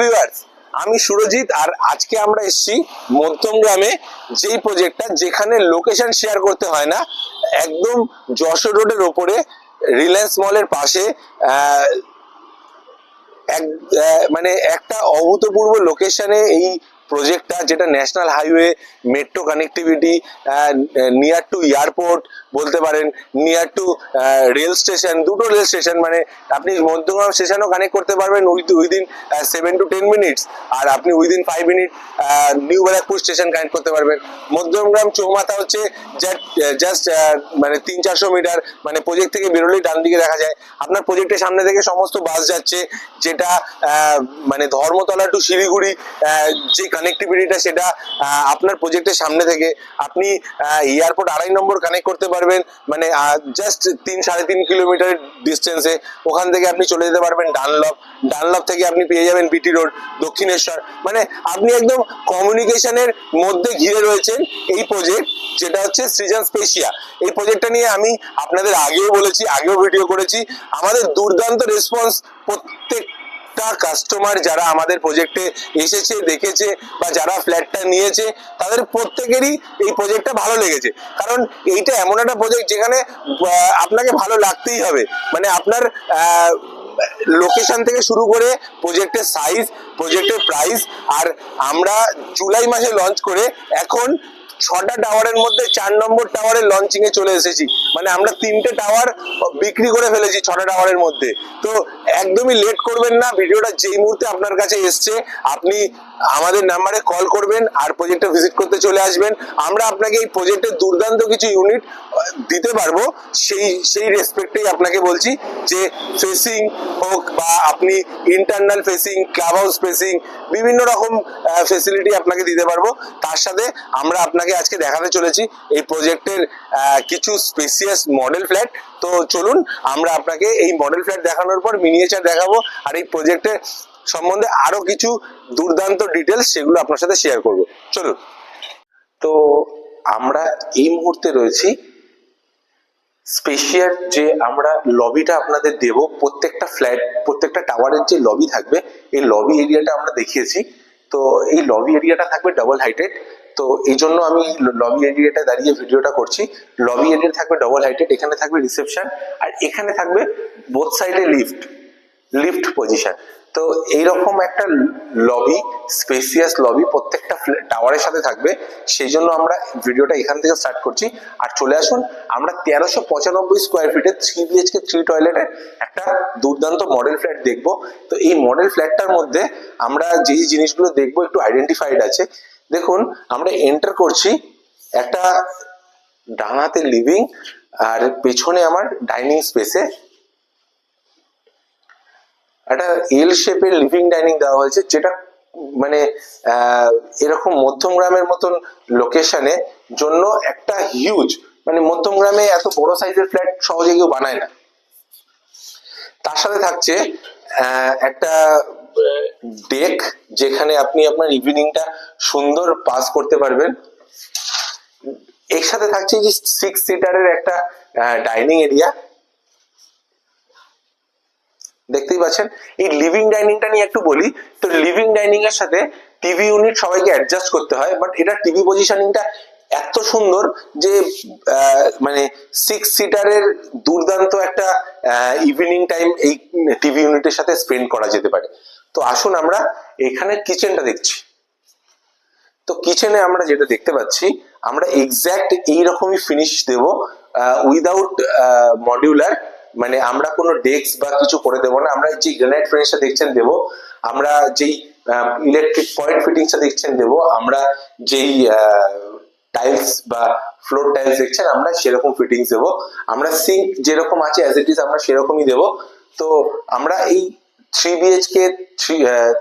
Viewers, আমি সুরজিৎ আর আজকে আমরা এসেছি মধ্যমগ্রামে, যেই প্রজেক্টটা যেখানে লোকেশন শেয়ার করতে হয় না, একদম যশোর রোডের ওপরে রিলায়েন্স মলের পাশে মানে একটা অভূতপূর্ব লোকেশনে এই প্রজেক্টটা, যেটা national highway, metro connectivity, near to airport বলতে পারেন, নিয়ার টু রেল স্টেশন, দুটো রেল স্টেশন, মানে আপনি মধ্যমগ্রাম স্টেশনও কানেক্ট করতে পারবেন উইদিন 7 to 10 মিনিটস, আর আপনি within 5 minute new Barrackpore station connect করতে পারবেন। মধ্যমগ্রাম চৌমাথা হচ্ছে জাস্ট মানে 300-400 মিটার, মানে প্রজেক্ট থেকে বেরোলেই ডান দিকে দেখা যায়। আপনার প্রজেক্টের সামনে থেকে সমস্ত বাস যাচ্ছে, যেটা মানে ধর্মতলা টু শিলিগুড়ি যে কানেক্টিভিটিটা, সেটা আপনার প্রজেক্টের সামনে থেকে আপনি এয়ারপোর্ট 2.5 নম্বর কানেক্ট করতে পারবেন, মানে জাস্ট 3-3.5 কিলোমিটার ডিস্টেন্সে। ওখান থেকে আপনি চলে যেতে পারবেন ডানলপ থেকে আপনি পেয়ে যাবেন বিটি রোড, দক্ষিণেশ্বর। মানে আপনি একদম কমিউনিকেশনের মধ্যে ঘিরে রয়েছেন এই প্রজেক্ট, যেটা হচ্ছে সৃজন স্পেশিয়া। এই প্রজেক্টটা নিয়ে আমি আপনাদের আগেও বলেছি, আগেও ভিডিও করেছি। আমাদের দুর্দান্ত রেসপন্স, প্রত্যেকটা কাস্টমার যারা আমাদের প্রজেক্টে এসেছে, দেখেছে, বা যারা ফ্ল্যাটটা নিয়েছে, তাদের প্রত্যেকেরই এই প্রজেক্টটা ভালো লেগেছে। কারণ এইটা এমন একটা প্রজেক্ট যেখানে আপনাকে ভালো লাগতেই হবে। মানে আপনার লোকেশন থেকে শুরু করে প্রজেক্টের সাইজ, প্রজেক্টের প্রাইস, আর আমরা জুলাই মাসে লঞ্চ করে এখন 6টা টাওয়ারের মধ্যে 4 নম্বর টাওয়ারের লঞ্চিং এ চলে এসেছি। মানে আমরা 3টে টাওয়ার বিক্রি করে ফেলেছি 6টা টাওয়ারের মধ্যে। তো একদমই লেট করবেন না, ভিডিওটা যেই মুহূর্তে আপনার কাছে এসছে আপনি আমাদের নাম্বারে কল করবেন আর প্রজেক্টটা ভিজিট করতে চলে আসবেন। আমরা আপনাকে এই প্রজেক্টের দুর্দান্ত কিছু ইউনিট দিতে পারবো, সেই রেসপেক্টেই আপনাকে বলছি, যে ফেসিং হোক বা আপনি internal facing, club house facing, বিভিন্ন রকম ফেসিলিটি আপনাকে দিতে পারবো। তার সাথে আমরা আপনাকে আজকে দেখাতে চলেছি এই প্রজেক্টের কিছু স্পেসিয়াস মডেল ফ্ল্যাট। তো চলুন আমরা আপনাকে এই মডেল ফ্ল্যাট দেখানোর পর মিনিয়েচার দেখাবো, আর এই প্রজেক্টের সম্বন্ধে আরো কিছু দুর্দান্ত ডিটেলস, সেগুলো আপনার সাথে শেয়ার করব। চলুন। তো আমরা এই মুহূর্তে রয়েছি স্পেশিয়ার, যে আমরা লবিটা আপনাদের দেব। প্রত্যেকটা ফ্ল্যাট, প্রত্যেকটা টাওয়ারের যে লবি থাকবে, এই লবি এরিয়াটা আমরা দেখিয়েছি। তো এই লবি এরিয়াটা থাকবে ডাবল হাইটেড। তো এই জন্য আমি লবি এরিয়াটা দাঁড়িয়ে ভিডিওটা করছি। লবি এরিয়া থাকবে ডাবল হাইটেড, এখানে থাকবে রিসেপশন, আর এখানে থাকবে বোথ সাইডে লিফট পজিশন। তো এইরকম একটা লবি, স্পেসিয়াস লবি প্রত্যেকটা টাওয়ারের সাথে থাকবে। সেই জন্য আমরা ভিডিওটা এখান থেকে স্টার্ট করছি। আর চলে আসুন, আমরা 1395 স্কোয়ার ফিটের 3 BHK 3 টয়লেটের একটা দুর্দান্ত মডেল ফ্ল্যাট দেখবো। তো এই মডেল ফ্ল্যাটটার মধ্যে আমরা যেই জিনিসগুলো দেখবো একটু আইডেন্টিফাইড আছে। দেখুন, আমরা এন্টার করছি একটা ডান হাতে লিভিং, আর পেছনে আমার ডাইনিং স্পেসে একটা এল শেপের লিভিং ডাইনিং দেওয়া হয়েছে, যেটা মানে এরকম মধ্যমগ্রামের মতন লোকেশনে জন্য একটা হিউজ, মানে মধ্যমগ্রামে এত বড় সাইজের ফ্ল্যাট সহজে কেউ বানায় না। তার সাথে থাকছে একটা ডেক, যেখানে আপনি আপনার ইভিনিংটা সুন্দর পাস করতে পারবেন। এর সাথে থাকছে যে 6 সিটারের একটা ডাইনিং এরিয়া, দেখতেই পাচ্ছেন। এই লিভিং ডাইনিংটা নিয়ে একটু বলি। তো লিভিং ডাইনিং এর সাথে টিভি ইউনিট সবাইকে অ্যাডজাস্ট করতে হয়, বাট এটা টিভি পজিশনিংটা এত সুন্দর যে মানে 6 সিটারের দুর্দান্ত একটা ইভিনিং টাইম এই টিভি ইউনিটের সাথে স্পেন্ড করা যেতে পারে। তো আসুন আমরা এখানে কিচেনটা দেখছি। তো কিচেনে আমরা যেটা দেখতে পাচ্ছি, আমরা এক্স্যাক্ট এইরকমই ফিনিশ দেব, উইদাউট মডিউলার। মানে আমরা কোনো ডেস্ক বা কিছু করে দেবো না। আমরা যে গ্রানাইট ফিনিশটা দেখছেন দেবো, আমরা যেই ইলেকট্রিক পয়েন্ট ফিটিংসটা দেখছেন দেবো, আমরা যেই টাইলস বা ফ্লোর টাইলস দেখছেন আমরা সেরকম ফিটিংস দেবো। আমরা সিঙ্ক যেরকম আছে অ্যাজ ইট ইজ আমরা সেরকমই দেবো। তো আমরা এই 3 BHK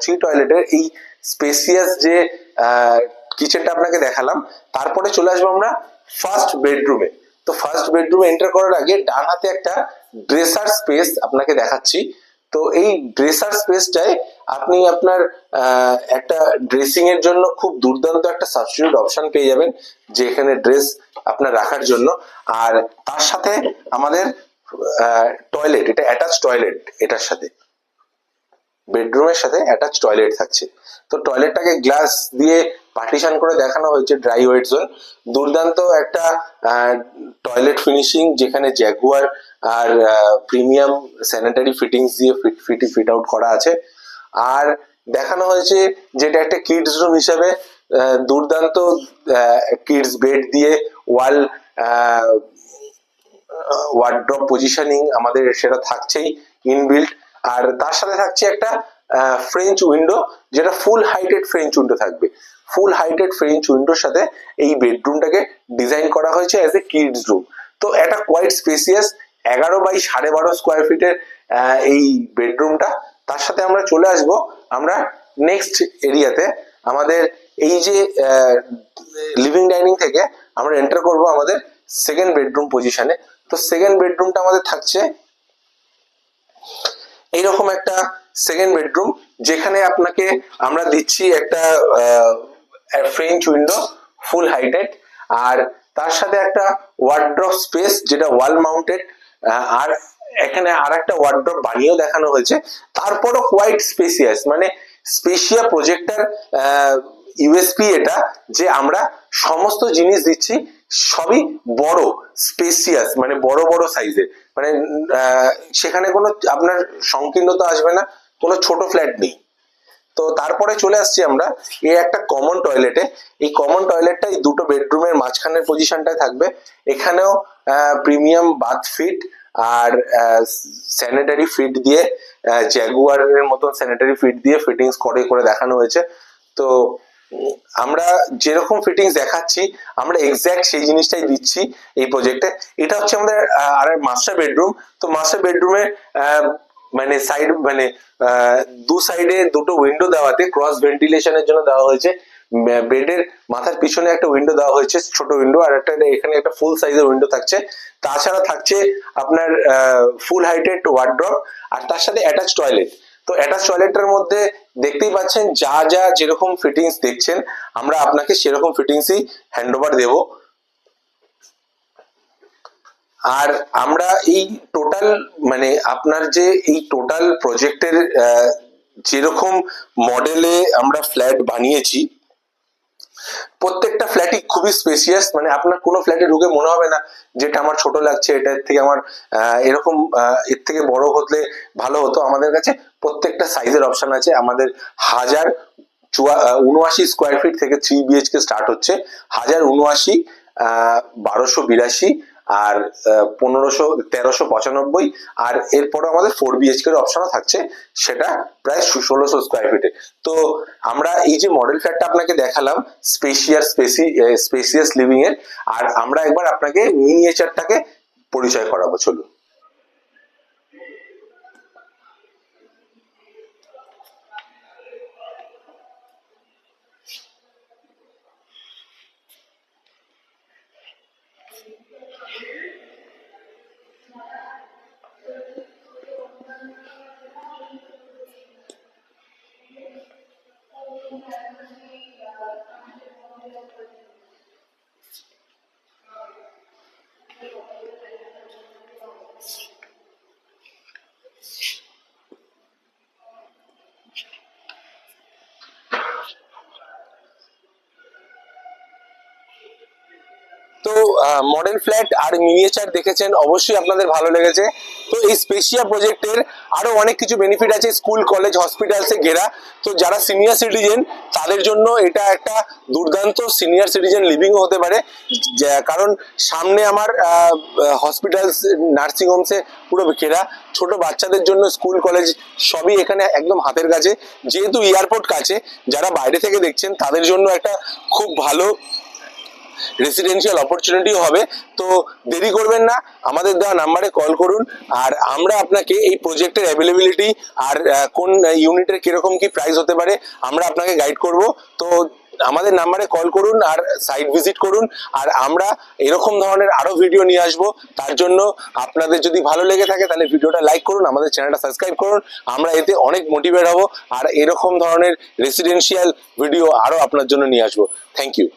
3 টয়লেটের এই স্পেসিয়াস যে কিচেনটা আপনাকে দেখালাম, তারপরে চলে আসবো আমরা ফার্স্ট বেডরুমে। তো ফার্স্ট বেডরুমে এন্টার করার আগে ডান হাতে একটা ড্রেসার স্পেস আপনাকে দেখাচ্ছি। তো এই ড্রেসার স্পেসটায় আপনি আপনার একটা ড্রেসিং এর জন্য খুব দুর্দান্ত একটা সাবস্টিটিউট অপশন পেয়ে যাবেন, যেখানে ড্রেস আপনার রাখার জন্য। আর তার সাথে আমাদের টয়লেট, এটা অ্যাটাচ টয়লেট এটার সাথে, বেডরুমের সাথে অ্যাটাচ টয়লেট থাকছে। তো টয়লেটটাকে গ্লাস দিয়ে পার্টিশন করে দেখানো হয়েছে ড্রাই ওয়েট জোন। দুর্দান্ত একটা টয়লেট ফিনিশিং, যেখানে জ্যাগুয়ার আর প্রিমিয়াম স্যানিটারি ফিটিংস দিয়ে ফিট আউট করা আছে। আর দেখানো হয়েছে যেটা একটা কিডস রুম হিসেবে দুর্দান্ত কিডস বেড দিয়ে ওয়াল ওয়ার্ড্রপ পজিশনিং আমাদের সেটা থাকছেই ইনবিল্ট। আর তার সাথে থাকছে একটা ফ্রেঞ্চ উইন্ডো, যেটা ফুল হাইটেড ফ্রেঞ্চ উইন্ডো থাকবে। ফুল হাইটেড ফ্রেঞ্চ উইন্ডোর সাথে এই বেডরুমটাকে ডিজাইন করা হয়েছে অ্যাজ এ কিডস রুম। তো এটা কোয়াইট স্পেসিয়াস 11 বাই 12.5 স্কোয়ার ফিটের এই বেডরুমটা। তার সাথে আমরা চলে আসব আমরা নেক্সট এরিয়াতে। আমাদের এই যে লিভিং ডাইনিং থেকে আমরা এন্টার করব আমাদের সেকেন্ড বেডরুম পজিশনে। তো সেকেন্ড বেডরুমটা আমাদের থাকছে এইরকম একটা সেকেন্ড বেডরুম, যেখানে আপনাকে আমরা দিচ্ছি একটা ফ্রেঞ্চ উইন্ডো ফুল হাইটেড, আর তার সাথে একটা ওয়ার্ড্রপ স্পেস যেটা ওয়াল মাউন্টেড। আর এখানে আর একটা ওয়ার্ড্রপ বানিয়েও দেখানো হয়েছে। তারপরও কোয়াইট স্পেসিয়াস, মানে স্পেশিয়া প্রজেক্টর ইউএসপি এটা, যে আমরা সমস্ত জিনিস দিচ্ছি সবই বড় স্পেসিয়াস, মানে বড় বড় সাইজের, মানে সেখানে কোনো আপনার সংকীর্ণতা আসবে না, কোনো ছোট ফ্ল্যাট নেই। তো তারপরে চলে আসছি আমরা এই একটা কমন টয়লেটে। এই কমন টয়লেটটা এই দুটো বেডরুমের মাঝখানের পজিশনটায় থাকবে। এখানেও প্রিমিয়াম বাথ ফিট আর স্যানিটারি ফিট দিয়ে, জ্যাগুয়ারের মতন স্যানিটারি ফিট দিয়ে ফিটিংস করে দেখানো হয়েছে। তো আমরা যেরকম ফিটিংস দেখাচ্ছি আমরা এক্স্যাক্ট সেই জিনিসটাই দিচ্ছি এই প্রজেক্টে। এটা হচ্ছে আমাদের আর মাস্টার বেডরুম। তো মাস্টার বেডরুমে মানে সাইড মানে দু সাইডে দুটো উইন্ডো দেওয়াতে ক্রস ভেন্টিলেশনের জন্য দেওয়া হয়েছে। বেডের মাথার পিছনে একটা উইন্ডো দেওয়া হয়েছে, ছোট উইন্ডো, আর একটা এখানে একটা ফুল সাইজের উইন্ডো থাকছে। তাছাড়া থাকছে আপনার ফুল হাইটেড ওয়ার্ড্রপ, আর তার সাথে অ্যাটাচ টয়লেট। তো অ্যাটাচ টয়লেটের মধ্যে দেখতেই পাচ্ছেন যা যা যেরকম ফিটিংস দেখছেন আমরা আপনাকে সেরকম ফিটিংসই হ্যান্ড ওভার দেব। আর আমরা এই টোটাল মানে আপনার যে এই টোটাল প্রজেক্টের যেরকম মডেলে আমরা ফ্ল্যাট বানিয়েছি, প্রত্যেকটা ফ্ল্যাটই খুবই স্পেসিয়াস। মানে আপনার কোনো ফ্ল্যাটে ঢুকে মনে হবে না যেটা আমার ছোট লাগছে, এটা এর থেকে আমার এরকম এর থেকে বড় হলে ভালো হতো। আমাদের কাছে প্রত্যেকটা সাইজের অপশন আছে। আমাদের 1079 স্কোয়ার ফিট থেকে 3 BHK স্টার্ট হচ্ছে, 1079, 1282 আর 1395, আর এরপরে আমাদের 4 BHK এর অপশনও থাকছে, সেটা প্রায় 1600 স্কোয়ার ফিটে। তো আমরা এই যে মডেল ফ্ল্যাটটা আপনাকে দেখালাম স্পেসিয়াস লিভিং এর, আর আমরা একবার আপনাকে মিনিয়েচারটাকে পরিচয় করাবো, চলুন। তো মডেল ফ্ল্যাট আর মিনিয়েচার দেখেছেন, অবশ্যই আপনাদের ভালো লেগেছে। তো এই স্পেশিয়া প্রজেক্টের আরো অনেক কিছু বেনিফিট আছে, স্কুল কলেজ হসপিটালসে ঘেরা। তো যারা সিনিয়র সিটিজেন তাদের জন্য এটা একটা দুর্দান্ত সিনিয়র সিটিজেন লিভিংও হতে পারে, কারণ সামনে আমার হসপিটালস নার্সিং হোমসে পুরো ঘেরা। ছোট বাচ্চাদের জন্য স্কুল কলেজ সবই এখানে একদম হাতের কাছে, যেহেতু এয়ারপোর্ট কাছে। যারা বাইরে থেকে দেখছেন তাদের জন্য একটা খুব ভালো রেসিডেন্সিয়াল অপরচুনিটি হবে। তো দেরি করবেন না, আমাদের দেওয়া নাম্বারে কল করুন, আর আমরা আপনাকে এই প্রজেক্টের অ্যাভেলেবিলিটি আর কোন ইউনিটের কিরকম কি প্রাইস হতে পারে আমরা আপনাকে গাইড করব। তো আমাদের নাম্বারে কল করুন আর সাইট ভিজিট করুন, আর আমরা এরকম ধরনের আরো ভিডিও নিয়ে আসবো। তার জন্য আপনাদের যদি ভালো লেগে থাকে তাহলে ভিডিওটা লাইক করুন, আমাদের চ্যানেলটা সাবস্ক্রাইব করুন। আমরা এতে অনেক মোটিভেট হব, আর এরকম ধরনের রেসিডেন্সিয়াল ভিডিও আরো আপনার জন্য নিয়ে আসবো। Thank you.